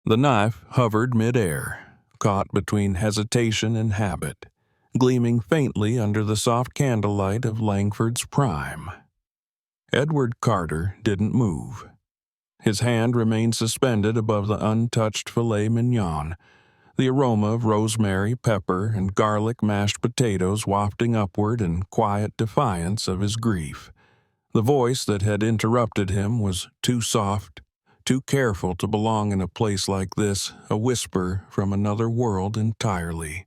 The knife hovered mid-air, caught between hesitation and habit, gleaming faintly under the soft candlelight of Langford's prime. Edward Carter didn't move. His hand remained suspended above the untouched filet mignon, the aroma of rosemary, pepper, and garlic mashed potatoes wafting upward in quiet defiance of his grief. The voice that had interrupted him was too soft, too careful to belong in a place like this, a whisper from another world entirely.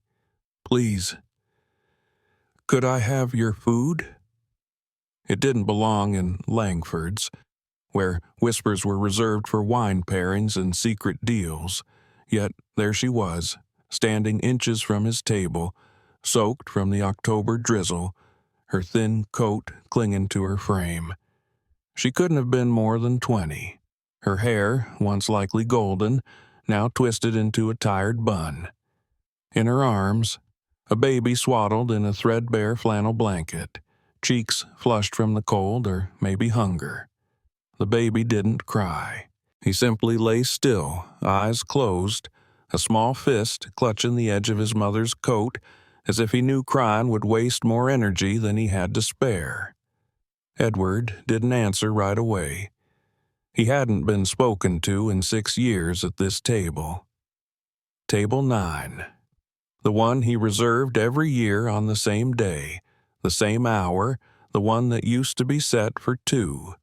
"Please, could I have your food?" It didn't belong in Langford's, where whispers were reserved for wine pairings and secret deals. Yet there she was, standing inches from his table, soaked from the October drizzle, her thin coat clinging to her frame. She couldn't have been more than 20. Her hair, once likely golden, now twisted into a tired bun. In her arms, a baby swaddled in a threadbare flannel blanket, cheeks flushed from the cold or maybe hunger. The baby didn't cry. He simply lay still, eyes closed, a small fist clutching the edge of his mother's coat, as if he knew crying would waste more energy than he had to spare. Edward didn't answer right away. He hadn't been spoken to in 6 years at this table. Table 9. The one he reserved every year on the same day, the same hour, the one that used to be set for 2.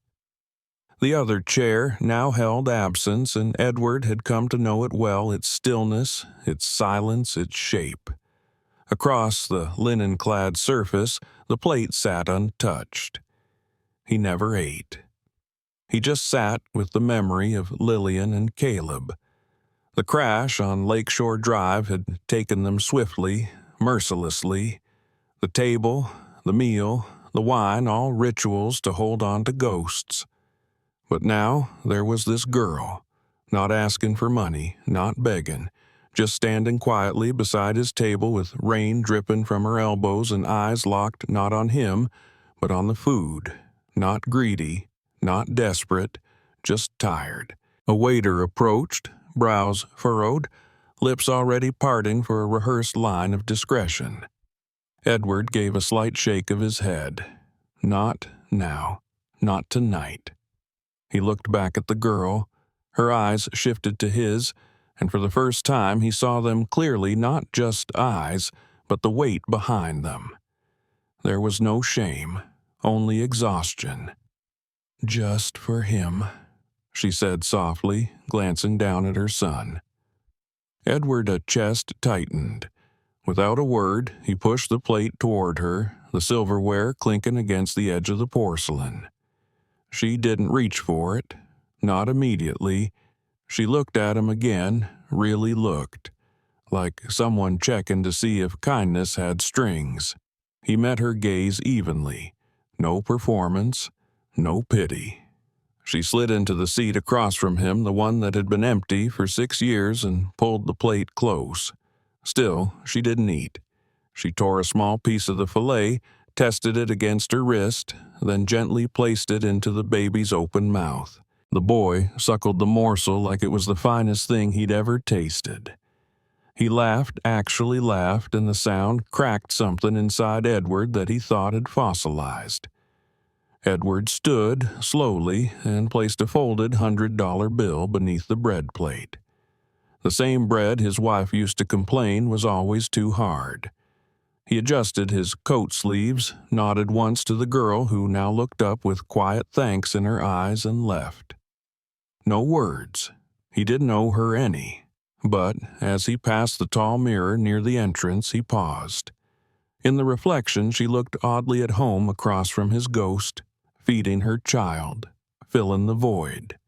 The other chair now held absence, and Edward had come to know it well, its stillness, its silence, its shape. Across the linen-clad surface, the plate sat untouched. He never ate. He just sat with the memory of Lillian and Caleb. The crash on Lakeshore Drive had taken them swiftly, mercilessly. The table, the meal, the wine, all rituals to hold on to ghosts. But now there was this girl, not asking for money, not begging, just standing quietly beside his table with rain dripping from her elbows and eyes locked not on him, but on the food, not greedy, not desperate, just tired. A waiter approached, brows furrowed, lips already parting for a rehearsed line of discretion. Edward gave a slight shake of his head. Not now, not tonight. He looked back at the girl. Her eyes shifted to his, and for the first time he saw them clearly, not just eyes, but the weight behind them. There was no shame, only exhaustion. "Just for him," she said softly, glancing down at her son. Edward's chest tightened. Without a word, he pushed the plate toward her, the silverware clinking against the edge of the porcelain. She didn't reach for it, not immediately. She looked at him again, really looked, like someone checking to see if kindness had strings. He met her gaze evenly. No performance, no pity. She slid into the seat across from him, the one that had been empty for 6 years, and pulled the plate close. Still, she didn't eat. She tore a small piece of the fillet, tested it against her wrist, then gently placed it into the baby's open mouth. The boy suckled the morsel like it was the finest thing he'd ever tasted. He laughed, actually laughed, and the sound cracked something inside Edward that he thought had fossilized. Edward stood, slowly, and placed a folded $100 bill beneath the bread plate. The same bread his wife used to complain was always too hard. He adjusted his coat sleeves, nodded once to the girl who now looked up with quiet thanks in her eyes and left. No words. He didn't owe her any. But as he passed the tall mirror near the entrance, he paused. In the reflection, she looked oddly at home across from his ghost, feeding her child, filling the void.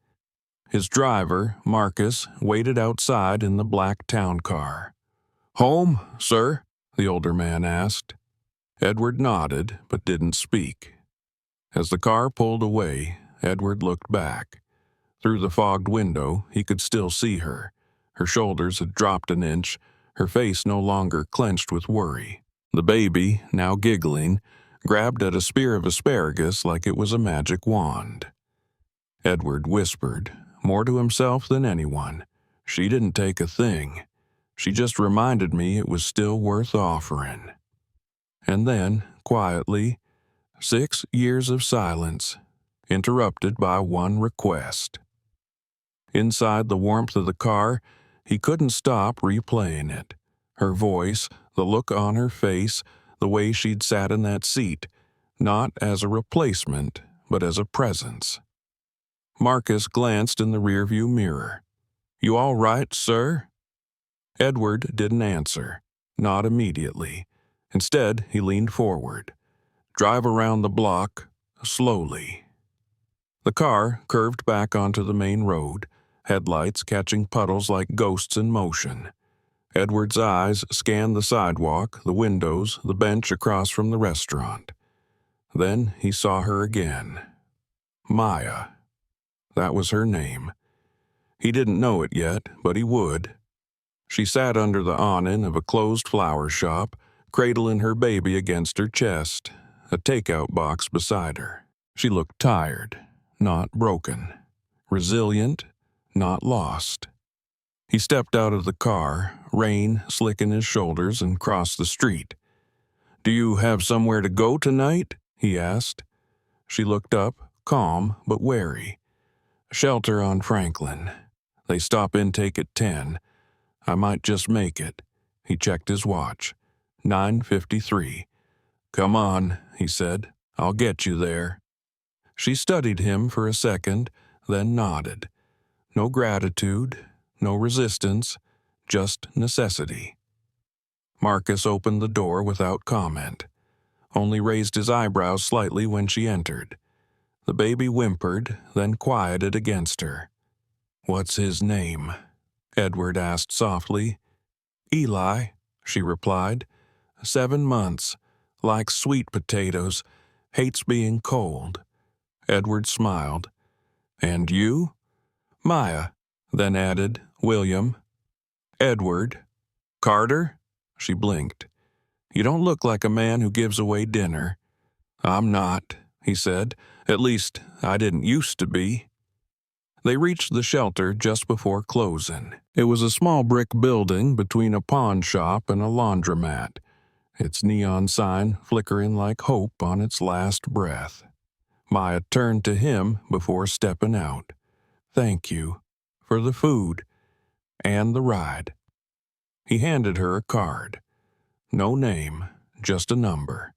His driver, Marcus, waited outside in the black town car. "Home, sir?" the older man asked. Edward nodded, but didn't speak. As the car pulled away, Edward looked back. Through the fogged window, he could still see her. Her shoulders had dropped an inch, her face no longer clenched with worry. The baby, now giggling, grabbed at a spear of asparagus like it was a magic wand. Edward whispered, more to himself than anyone, She didn't take a thing. She just reminded me it was still worth offering. And then, quietly, 6 years of silence, interrupted by one request. Inside the warmth of the car, he couldn't stop replaying it. Her voice, the look on her face, the way she'd sat in that seat, not as a replacement, but as a presence. Marcus glanced in the rearview mirror. "You all right, sir?" Edward didn't answer, not immediately. Instead, he leaned forward. "Drive around the block, slowly." The car curved back onto the main road, headlights catching puddles like ghosts in motion. Edward's eyes scanned the sidewalk, the windows, the bench across from the restaurant. Then he saw her again. Maya. That was her name. He didn't know it yet, but he would. She sat under the awning of a closed flower shop, cradling her baby against her chest, a takeout box beside her. She looked tired, not broken. Resilient, not lost. He stepped out of the car, rain slicking his shoulders, and crossed the street. "Do you have somewhere to go tonight?" he asked. She looked up, calm but wary. "Shelter on Franklin. They stop intake at 10. I might just make it." He checked his watch. 9:53. "Come on," he said. "I'll get you there." She studied him for a second, then nodded. No gratitude, no resistance, just necessity. Marcus opened the door without comment, only raised his eyebrows slightly when she entered. The baby whimpered, then quieted against her. "What's his name?" Edward asked softly. "Eli," she replied. 7 months, likes sweet potatoes, hates being cold. Edward smiled. "And you?" "Maya," then added, "William." "Edward." "Carter?" She blinked. "You don't look like a man who gives away dinner." "I'm not," he said. "At least, I didn't used to be." They reached the shelter just before closing. It was a small brick building between a pawn shop and a laundromat, its neon sign flickering like hope on its last breath. Maya turned to him before stepping out. "Thank you. For the food. And the ride." He handed her a card. No name, just a number.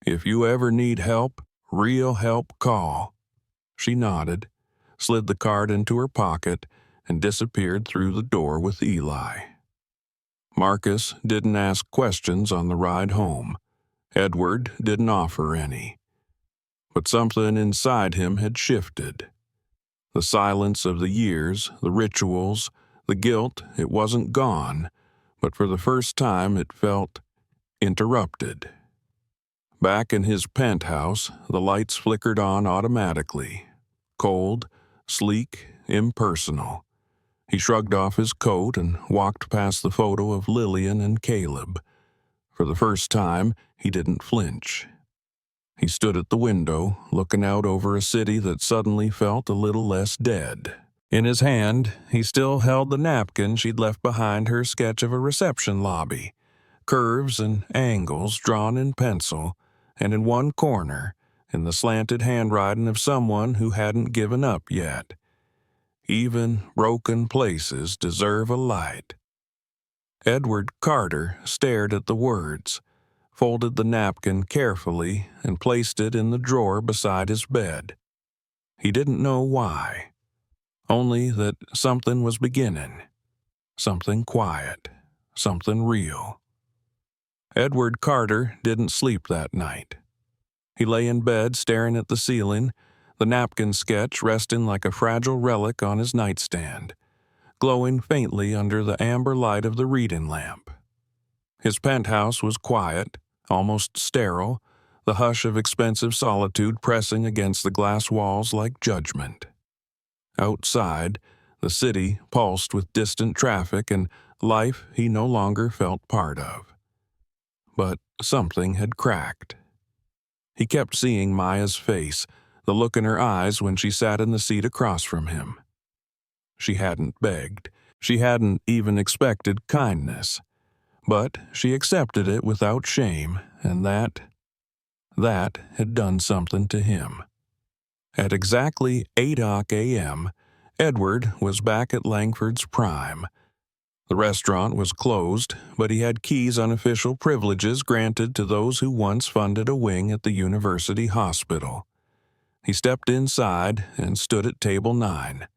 "If you ever need help, real help, call." She nodded, slid the card into her pocket, and disappeared through the door with Eli. Marcus didn't ask questions on the ride home. Edward didn't offer any. But something inside him had shifted. The silence of the years, the rituals, the guilt, it wasn't gone, but for the first time it felt interrupted. Back in his penthouse, the lights flickered on automatically. Cold, sleek, impersonal. He shrugged off his coat and walked past the photo of Lillian and Caleb. For the first time, he didn't flinch. He stood at the window, looking out over a city that suddenly felt a little less dead. In his hand, he still held the napkin she'd left behind her sketch of a reception lobby. Curves and angles drawn in pencil, and in one corner, in the slanted handwriting of someone who hadn't given up yet. Even broken places deserve a light. Edward Carter stared at the words, folded the napkin carefully, and placed it in the drawer beside his bed. He didn't know why, only that something was beginning. Something quiet, something real. Edward Carter didn't sleep that night. He lay in bed staring at the ceiling, the napkin sketch resting like a fragile relic on his nightstand, glowing faintly under the amber light of the reading lamp. His penthouse was quiet, almost sterile, the hush of expensive solitude pressing against the glass walls like judgment. Outside, the city pulsed with distant traffic and life he no longer felt part of. But something had cracked. He kept seeing Maya's face, the look in her eyes when she sat in the seat across from him. She hadn't begged. She hadn't even expected kindness, but she accepted it without shame, and that had done something to him. At exactly 8 a.m., Edward was back at Langford's Prime. The restaurant was closed, but he had Key's unofficial privileges granted to those who once funded a wing at the university hospital. He stepped inside and stood at table 9.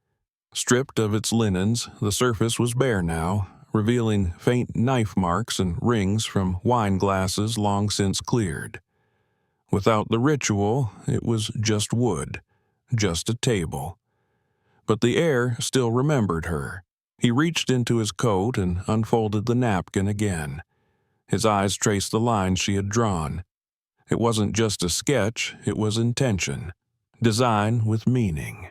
Stripped of its linens, the surface was bare now, revealing faint knife marks and rings from wine glasses long since cleared. Without the ritual, it was just wood, just a table. But the heir still remembered her. He reached into his coat and unfolded the napkin again. His eyes traced the lines she had drawn. It wasn't just a sketch, it was intention. Design with meaning.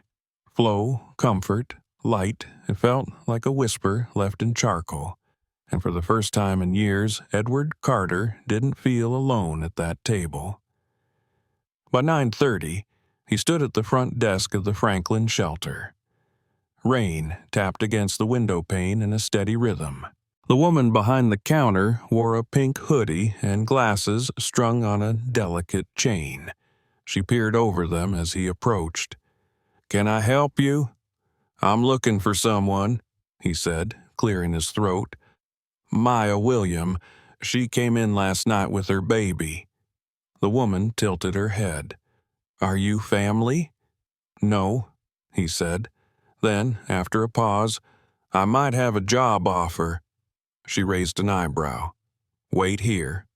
Flow, comfort, light, it felt like a whisper left in charcoal. And for the first time in years, Edward Carter didn't feel alone at that table. By 9:30, he stood at the front desk of the Franklin shelter. Rain tapped against the window pane in a steady rhythm. The woman behind the counter wore a pink hoodie and glasses strung on a delicate chain. She peered over them as he approached. "Can I help you?" "I'm looking for someone," he said, clearing his throat. "Maya William. She came in last night with her baby." The woman tilted her head. "Are you family?" "No," he said. Then, after a pause, "I might have a job offer." She raised an eyebrow. "Wait here."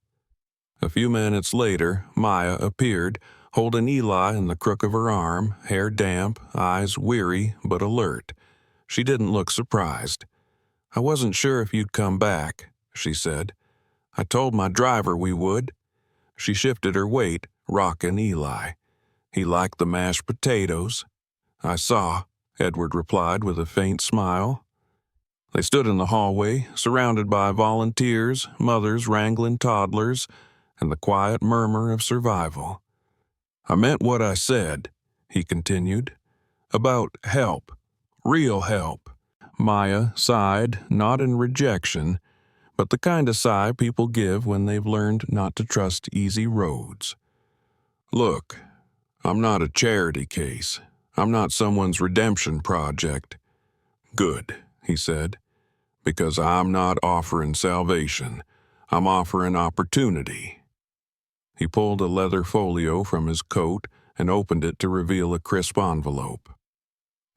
A few minutes later, Maya appeared, holding Eli in the crook of her arm, hair damp, eyes weary but alert. She didn't look surprised. "I wasn't sure if you'd come back," she said. "I told my driver we would." She shifted her weight, rocking Eli. He liked the mashed potatoes. "I saw," Edward replied with a faint smile. They stood in the hallway, surrounded by volunteers, mothers wrangling toddlers, and the quiet murmur of survival. "I meant what I said," he continued, "about help, real help." Maya sighed, not in rejection, but the kind of sigh people give when they've learned not to trust easy roads. "Look, I'm not a charity case. I'm not someone's redemption project." "Good," he said, "because I'm not offering salvation. I'm offering opportunity." He pulled a leather folio from his coat and opened it to reveal a crisp envelope.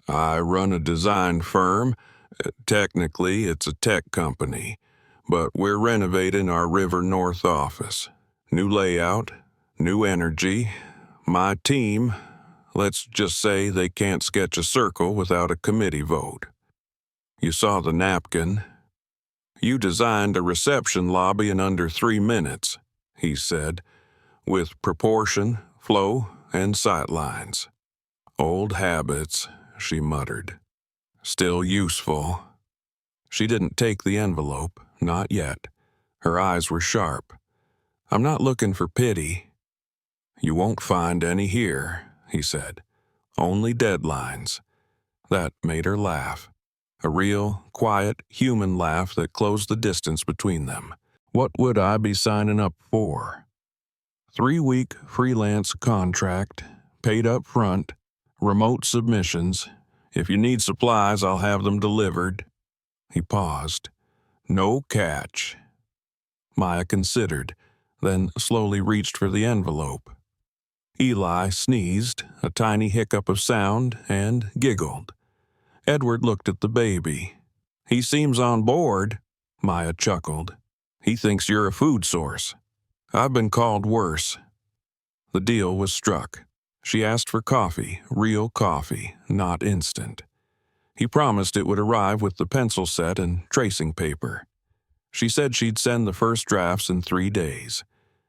"I run a design firm. Technically, it's a tech company, but we're renovating our River North office. New layout, new energy. My team, let's just say they can't sketch a circle without a committee vote. You saw the napkin. You designed a reception lobby in under 3 minutes," he said, "with proportion, flow, and sightlines." "Old habits," she muttered. "Still useful." She didn't take the envelope, not yet. Her eyes were sharp. "I'm not looking for pity." "You won't find any here," he said. "Only deadlines." That made her laugh. A real, quiet, human laugh that closed the distance between them. What would I be signing up for? 3-week freelance contract, paid up front, remote submissions. If you need supplies, I'll have them delivered. He paused. "No catch." Maya considered, then slowly reached for the envelope. Eli sneezed, a tiny hiccup of sound, and giggled. Edward looked at the baby. "He seems on board," Maya chuckled. "He thinks you're a food source." "I've been called worse." The deal was struck. She asked for coffee, real coffee, not instant. He promised it would arrive with the pencil set and tracing paper. She said she'd send the first drafts in 3 days.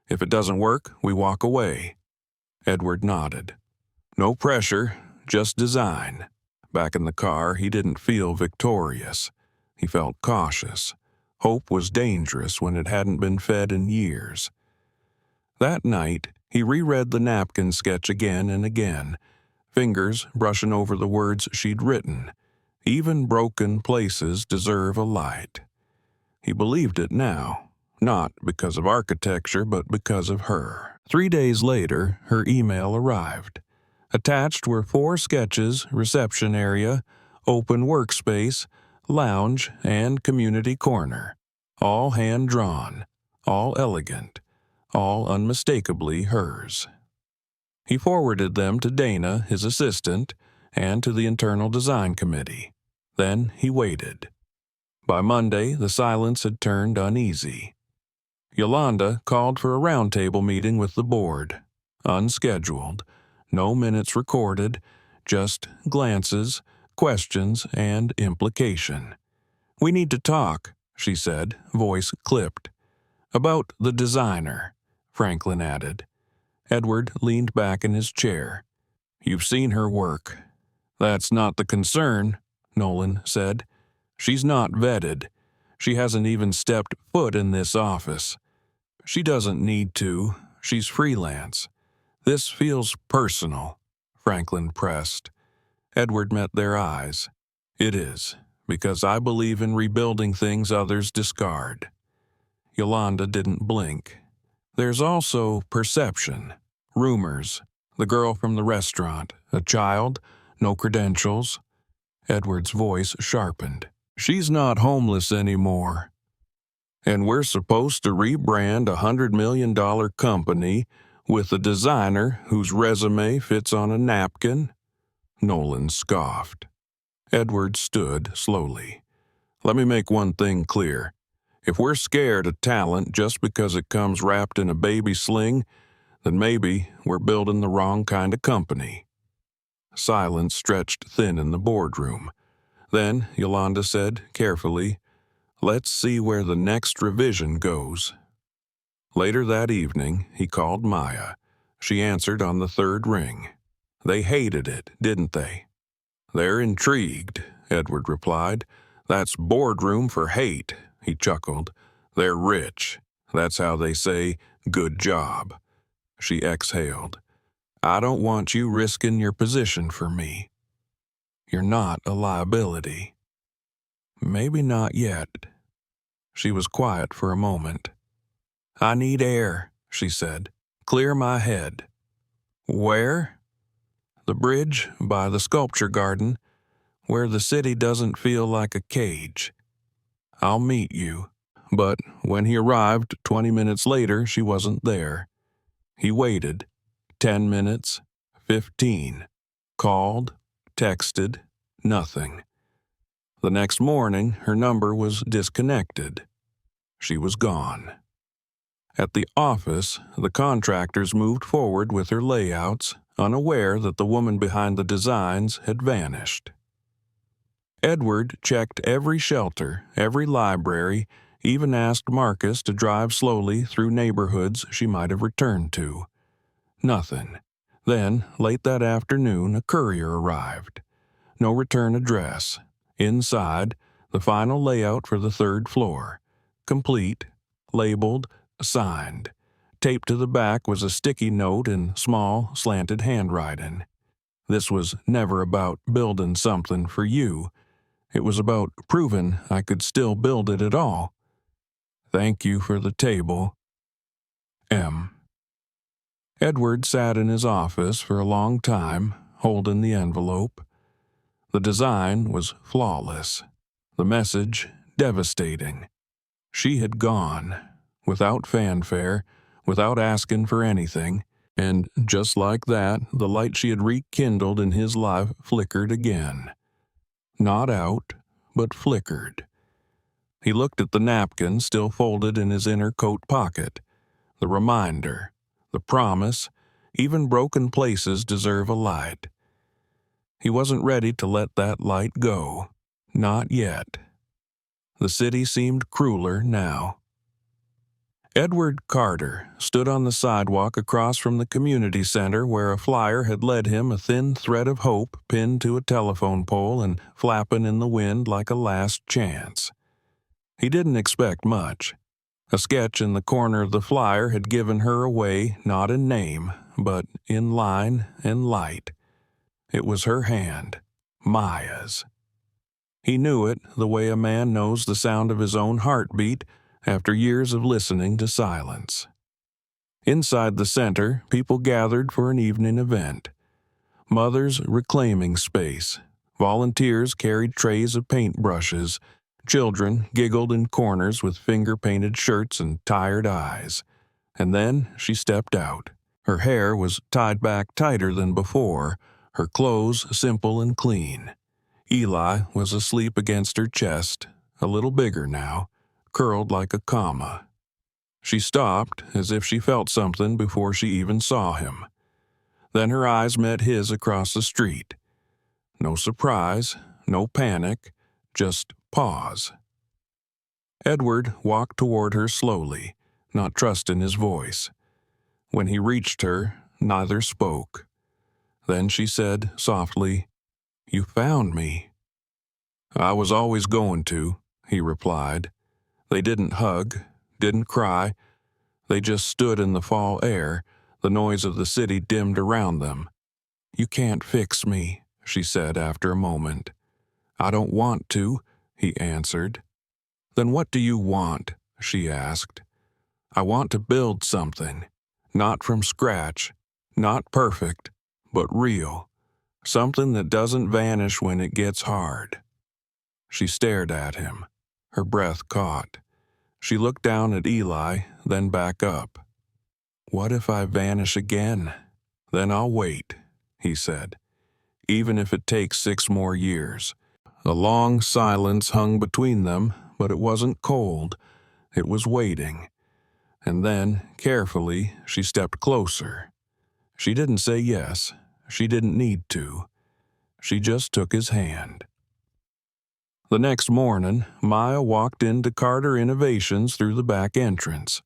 "If it doesn't work, we walk away." Edward nodded. "No pressure, just design." Back in the car, he didn't feel victorious. He felt cautious. Hope was dangerous when it hadn't been fed in years. That night, he reread the napkin sketch again and again, fingers brushing over the words she'd written. Even broken places deserve a light. He believed it now, not because of architecture, but because of her. 3 days later, her email arrived. Attached were 4 sketches: reception area, open workspace, lounge, and community corner. All hand-drawn, all elegant, all unmistakably hers. He forwarded them to Dana, his assistant, and to the internal design committee. Then he waited. By Monday, the silence had turned uneasy. Yolanda called for a roundtable meeting with the board. Unscheduled, no minutes recorded, just glances, questions, and implication. "We need to talk," she said, voice clipped. "About the designer," Franklin added. Edward leaned back in his chair. "You've seen her work." "That's not the concern," Nolan said. "She's not vetted. She hasn't even stepped foot in this office. She doesn't need to. She's freelance. This feels personal," Franklin pressed. Edward met their eyes. "It is, because I believe in rebuilding things others discard." Yolanda didn't blink. "There's also perception. Rumors. The girl from the restaurant. A child. No credentials." Edward's voice sharpened. "She's not homeless anymore. And we're supposed to rebrand $100 million company with a designer whose resume fits on a napkin?" Nolan scoffed. Edward stood slowly. "Let me make one thing clear. If we're scared of talent just because it comes wrapped in a baby sling, then maybe we're building the wrong kind of company." Silence stretched thin in the boardroom. Then Yolanda said carefully, "Let's see where the next revision goes." Later that evening, he called Maya. She answered on the 3rd ring. "They hated it, didn't they?" "They're intrigued," Edward replied. "That's boardroom for hate," he chuckled. "They're rich. That's how they say, 'good job.'" She exhaled. "I don't want you risking your position for me. You're not a liability." "Maybe not yet." She was quiet for a moment. "I need air," she said. "Clear my head." "Where?" "The bridge by the sculpture garden, where the city doesn't feel like a cage." "I'll meet you." But when he arrived 20 minutes later, she wasn't there. He waited. 10 minutes, 15. Called, texted, nothing. The next morning, her number was disconnected. She was gone. At the office, the contractors moved forward with her layouts, unaware that the woman behind the designs had vanished. Edward checked every shelter, every library, even asked Marcus to drive slowly through neighborhoods she might have returned to. Nothing. Then, late that afternoon, a courier arrived. No return address. Inside, the final layout for the 3rd floor. Complete, labeled, signed. Taped to the back was a sticky note in small, slanted handwriting. "This was never about building something for you. It was about proving I could still build it at all. Thank you for the table. M." Edward sat in his office for a long time, holding the envelope. The design was flawless. The message devastating. She had gone, without fanfare, without asking for anything, and just like that, the light she had rekindled in his life flickered again. Not out, but flickered. He looked at the napkin still folded in his inner coat pocket. The reminder, the promise, even broken places deserve a light. He wasn't ready to let that light go. Not yet. The city seemed crueler now. Edward Carter stood on the sidewalk across from the community center where a flyer had led him, a thin thread of hope pinned to a telephone pole and flapping in the wind like a last chance. He didn't expect much. A sketch in the corner of the flyer had given her away not in name, but in line and light. It was her hand, Maya's. He knew it the way a man knows the sound of his own heartbeat after years of listening to silence. Inside the center, people gathered for an evening event. Mothers reclaiming space. Volunteers carried trays of paintbrushes. Children giggled in corners with finger-painted shirts and tired eyes. And then she stepped out. Her hair was tied back tighter than before, her clothes simple and clean. Eli was asleep against her chest, a little bigger now, curled like a comma. She stopped, as if she felt something before she even saw him. Then her eyes met his across the street. No surprise, no panic, just pause. Edward walked toward her slowly, not trusting his voice. When he reached her, neither spoke. Then she said softly, "You found me." "I was always going to," he replied. They didn't hug, didn't cry. They just stood in the fall air, the noise of the city dimmed around them. "You can't fix me," she said after a moment. "I don't want to," he answered. "Then what do you want?" she asked. "I want to build something, not from scratch, not perfect, but real. Something that doesn't vanish when it gets hard." She stared at him, her breath caught. She looked down at Eli, then back up. "What if I vanish again? Then I'll wait," he said, "even if it takes 6 more years." A long silence hung between them, but it wasn't cold. It was waiting. And then, carefully, she stepped closer. She didn't say yes. She didn't need to. She just took his hand. The next morning, Maya walked into Carter Innovations through the back entrance.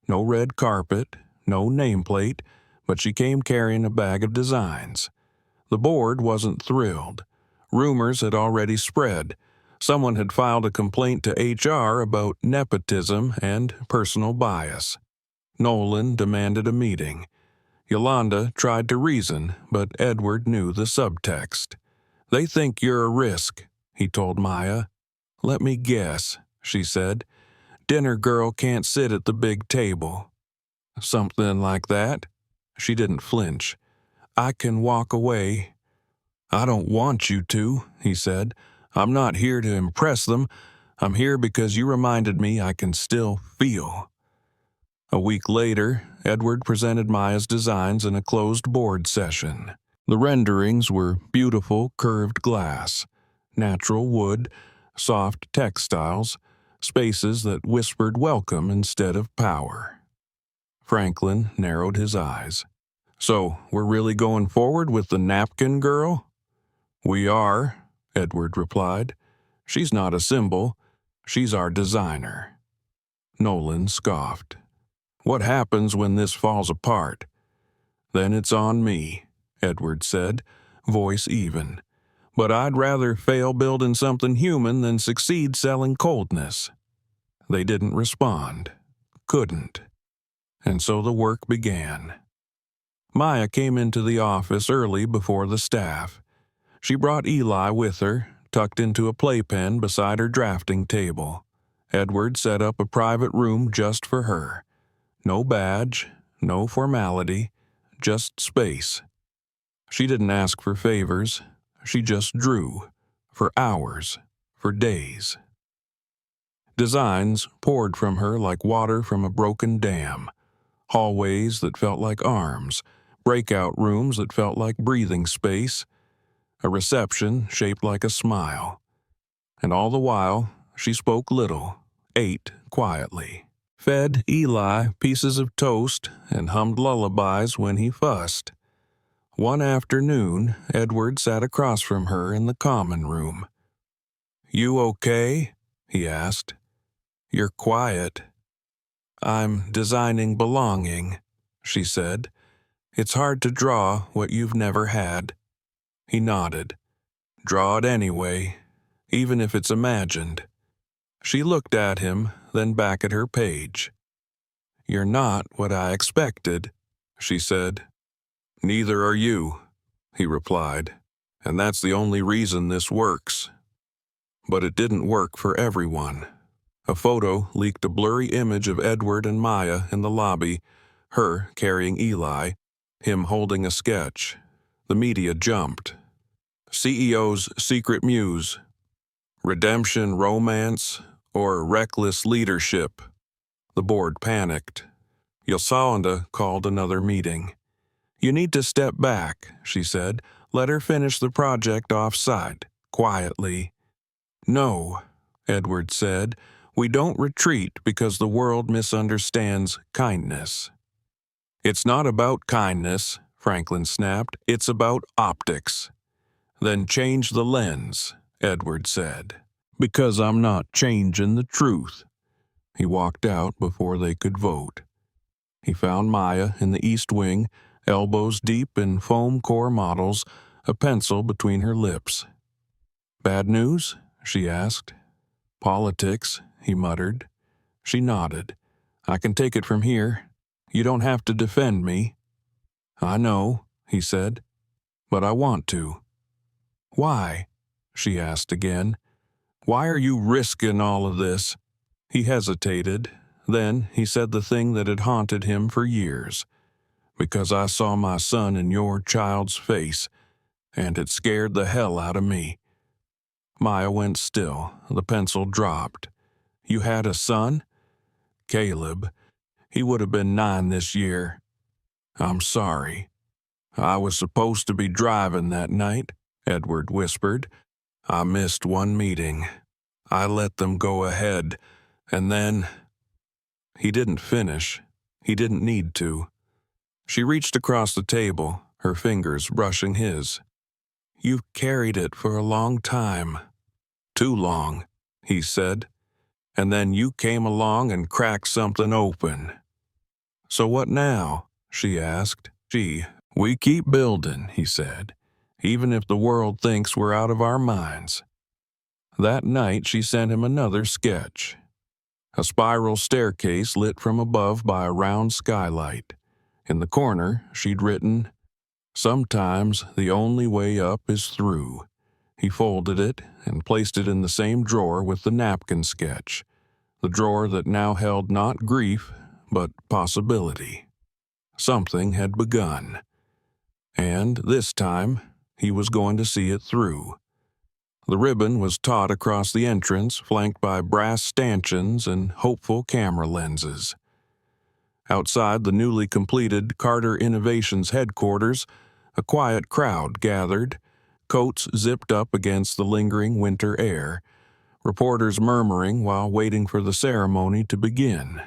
No red carpet, no nameplate, but she came carrying a bag of designs. The board wasn't thrilled. Rumors had already spread. Someone had filed a complaint to HR about nepotism and personal bias. Nolan demanded a meeting. Yolanda tried to reason, but Edward knew the subtext. "They think you're a risk," he told Maya. "Let me guess," she said. "Dinner girl can't sit at the big table." "Something like that." She didn't flinch. "I can walk away." "I don't want you to," he said. "I'm not here to impress them. I'm here because you reminded me I can still feel." A week later, Edward presented Maya's designs in a closed board session. The renderings were beautiful curved glass, natural wood, soft textiles, spaces that whispered welcome instead of power. Franklin narrowed his eyes. "So, we're really going forward with the napkin girl?" "We are," Edward replied. "She's not a symbol. She's our designer." Nolan scoffed. "What happens when this falls apart?" "Then it's on me," Edward said, voice even. "But I'd rather fail building something human than succeed selling coldness." They didn't respond. Couldn't. And so the work began. Maya came into the office early before the staff. She brought Eli with her, tucked into a playpen beside her drafting table. Edward set up a private room just for her. No badge, no formality, just space. She didn't ask for favors. She just drew. For hours. For days. Designs poured from her like water from a broken dam. Hallways that felt like arms. Breakout rooms that felt like breathing space. A reception shaped like a smile. And all the while, she spoke little, ate quietly, fed Eli pieces of toast, and hummed lullabies when he fussed. One afternoon, Edward sat across from her in the common room. "You okay?" he asked. "You're quiet." "I'm designing belonging," she said. "It's hard to draw what you've never had." He nodded. "Draw it anyway, even if it's imagined." She looked at him, then back at her page. "You're not what I expected," she said. "Neither are you," he replied. "And that's the only reason this works." But it didn't work for everyone. A photo leaked a blurry image of Edward and Maya in the lobby, her carrying Eli, him holding a sketch. The media jumped. CEO's secret muse, redemption romance, or reckless leadership. The board panicked. Yolanda called another meeting. "You need to step back," she said. "Let her finish the project off-site, quietly." "No," Edward said. "We don't retreat because the world misunderstands kindness." "It's not about kindness," Franklin snapped. "It's about optics." "Then change the lens," Edward said. "Because I'm not changing the truth." He walked out before they could vote. He found Maya in the East Wing, elbows deep in foam core models, a pencil between her lips. "Bad news?" she asked. "Politics," he muttered. She nodded. "I can take it from here. You don't have to defend me." "I know," he said, "but I want to." "Why?" she asked again. "Why are you risking all of this?" He hesitated. Then he said the thing that had haunted him for years. "Because I saw my son in your child's face, and it scared the hell out of me." Maya went still. The pencil dropped. "You had a son?" "Caleb. He would have been 9 this year." "I'm sorry." "I was supposed to be driving that night," Edward whispered. "I missed one meeting. I let them go ahead, and then—" He didn't finish. He didn't need to. She reached across the table, her fingers brushing his. "You've carried it for a long time." "Too long," he said. "And then you came along and cracked something open." "So what now?" she asked. "We keep building," he said, "even if the world thinks we're out of our minds." That night she sent him another sketch. A spiral staircase lit from above by a round skylight. In the corner, she'd written, "Sometimes the only way up is through." He folded it and placed it in the same drawer with the napkin sketch, the drawer that now held not grief, but possibility. Something had begun. And this time, he was going to see it through. The ribbon was taut across the entrance, flanked by brass stanchions and hopeful camera lenses. Outside the newly completed Carter Innovations headquarters, a quiet crowd gathered, coats zipped up against the lingering winter air, reporters murmuring while waiting for the ceremony to begin.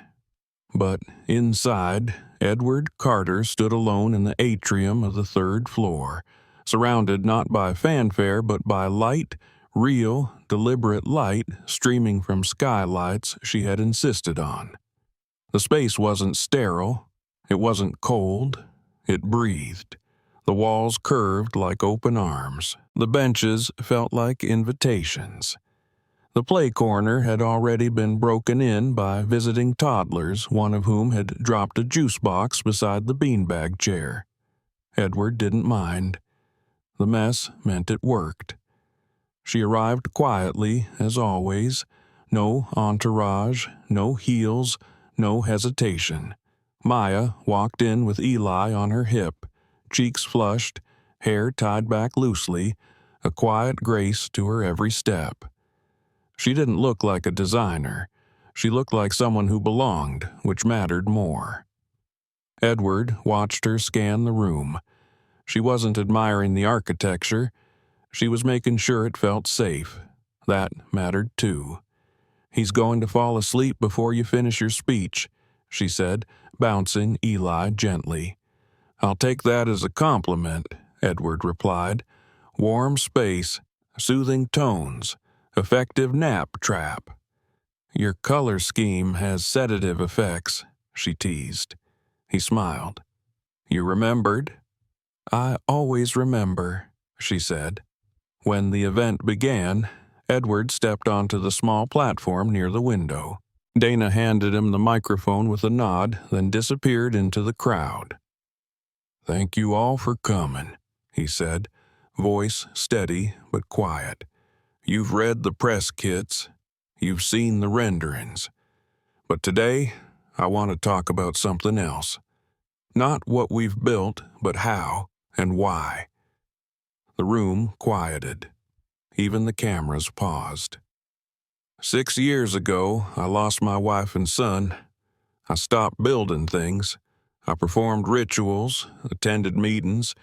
But inside, Edward Carter stood alone in the atrium of the 3rd floor, surrounded not by fanfare but by light, real, deliberate light streaming from skylights she had insisted on. The space wasn't sterile, it wasn't cold, it breathed. The walls curved like open arms. The benches felt like invitations. The play corner had already been broken in by visiting toddlers, one of whom had dropped a juice box beside the beanbag chair. Edward didn't mind. The mess meant it worked. She arrived quietly, as always. No entourage, no heels, no hesitation. Maya walked in with Eli on her hip, cheeks flushed, hair tied back loosely, a quiet grace to her every step. She didn't look like a designer. She looked like someone who belonged, which mattered more. Edward watched her scan the room. She wasn't admiring the architecture. She was making sure it felt safe. That mattered too. "He's going to fall asleep before you finish your speech," she said, bouncing Eli gently. "I'll take that as a compliment," Edward replied. "Warm space, soothing tones, effective nap trap." "Your color scheme has sedative effects," she teased. He smiled. "You remembered?" "I always remember," she said. When the event began, Edward stepped onto the small platform near the window. Dana handed him the microphone with a nod, then disappeared into the crowd. "Thank you all for coming," he said, voice steady but quiet. You've read the press kits. You've seen the renderings. But today, I want to talk about something else. Not what we've built, but how and why. The room quieted. Even the cameras paused. 6 years ago, I lost my wife and son. I stopped building things. I performed rituals, attended meetings,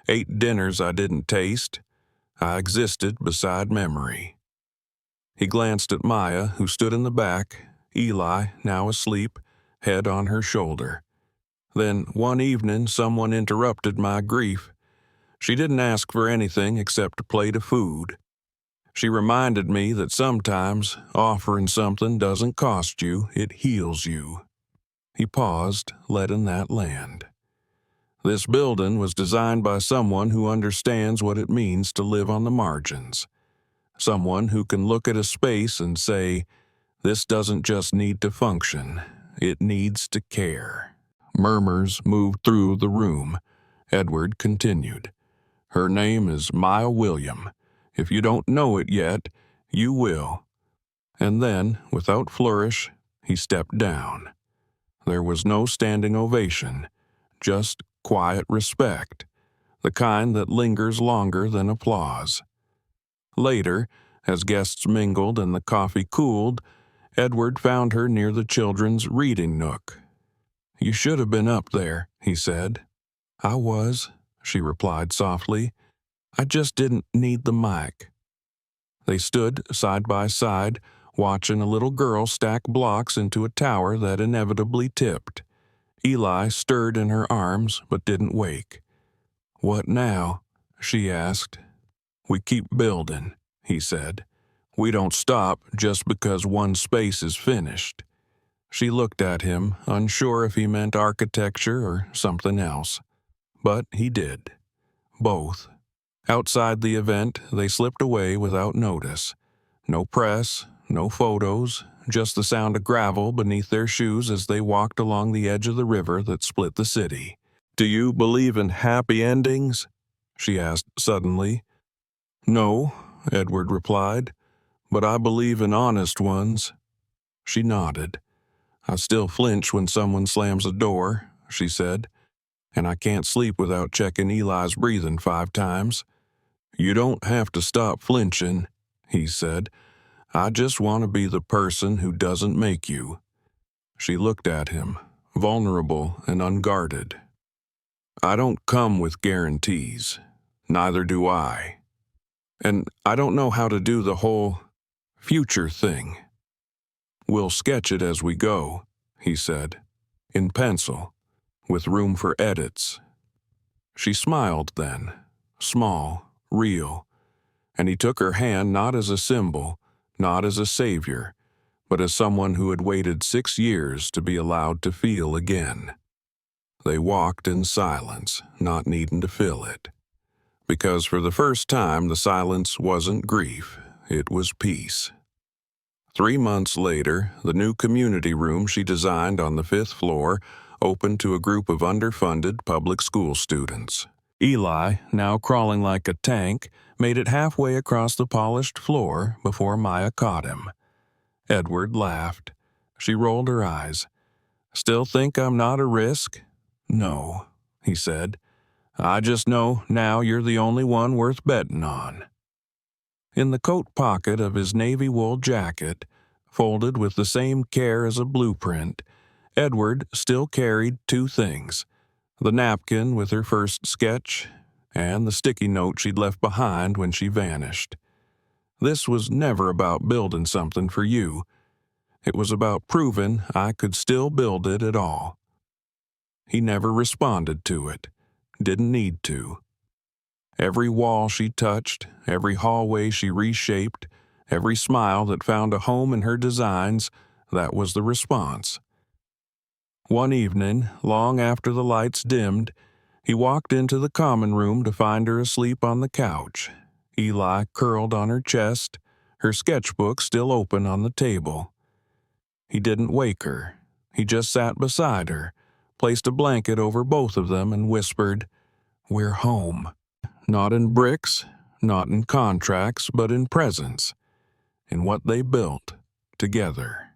ate dinners I didn't taste. I existed beside memory. He glanced at Maya, who stood in the back, Eli, now asleep, head on her shoulder. Then, one evening, someone interrupted my grief. She didn't ask for anything except a plate of food. She reminded me that sometimes offering something doesn't cost you, it heals you. He paused, letting that land. This building was designed by someone who understands what it means to live on the margins. Someone who can look at a space and say, this doesn't just need to function, it needs to care. Murmurs moved through the room. Edward continued. Her name is Maya William. If you don't know it yet, you will. And then, without flourish, he stepped down. There was no standing ovation, just quiet respect, the kind that lingers longer than applause. Later, as guests mingled and the coffee cooled, Edward found her near the children's reading nook. You should have been up there, he said. I was, she replied softly. I just didn't need the mic. They stood side by side, watching a little girl stack blocks into a tower that inevitably tipped. Eli stirred in her arms but didn't wake. What now? She asked. We keep building, he said. We don't stop just because one space is finished. She looked at him, unsure if he meant architecture or something else. But he did. Both. Outside the event, they slipped away without notice. No press, no photos, just the sound of gravel beneath their shoes as they walked along the edge of the river that split the city. Do you believe in happy endings? She asked suddenly. No, Edward replied, but I believe in honest ones. She nodded. I still flinch when someone slams a door, she said, and I can't sleep without checking Eli's breathing 5 times. You don't have to stop flinching, he said. I just want to be the person who doesn't make you. She looked at him, vulnerable and unguarded. I don't come with guarantees. Neither do I. And I don't know how to do the whole future thing. We'll sketch it as we go, he said, in pencil, with room for edits. She smiled then, small, real, and he took her hand not as a symbol, not as a savior, but as someone who had waited 6 years to be allowed to feel again. They walked in silence, not needing to fill it. Because for the first time the silence wasn't grief, it was peace. 3 months later, the new community room she designed on the 5th floor opened to a group of underfunded public school students. Eli, now crawling like a tank, made it halfway across the polished floor before Maya caught him. Edward laughed. She rolled her eyes. Still think I'm not a risk? No, he said. I just know now you're the only one worth betting on. In the coat pocket of his navy wool jacket, folded with the same care as a blueprint, Edward still carried 2 things: the napkin with her first sketch and the sticky note she'd left behind when she vanished. This was never about building something for you. It was about proving I could still build it at all. He never responded to it. Didn't need to. Every wall she touched, every hallway she reshaped, every smile that found a home in her designs, that was the response. One evening, long after the lights dimmed, he walked into the common room to find her asleep on the couch, Eli curled on her chest, her sketchbook still open on the table. He didn't wake her. He just sat beside her, placed a blanket over both of them, and whispered, "We're home." Not in bricks, not in contracts, but in presence. in what they built together.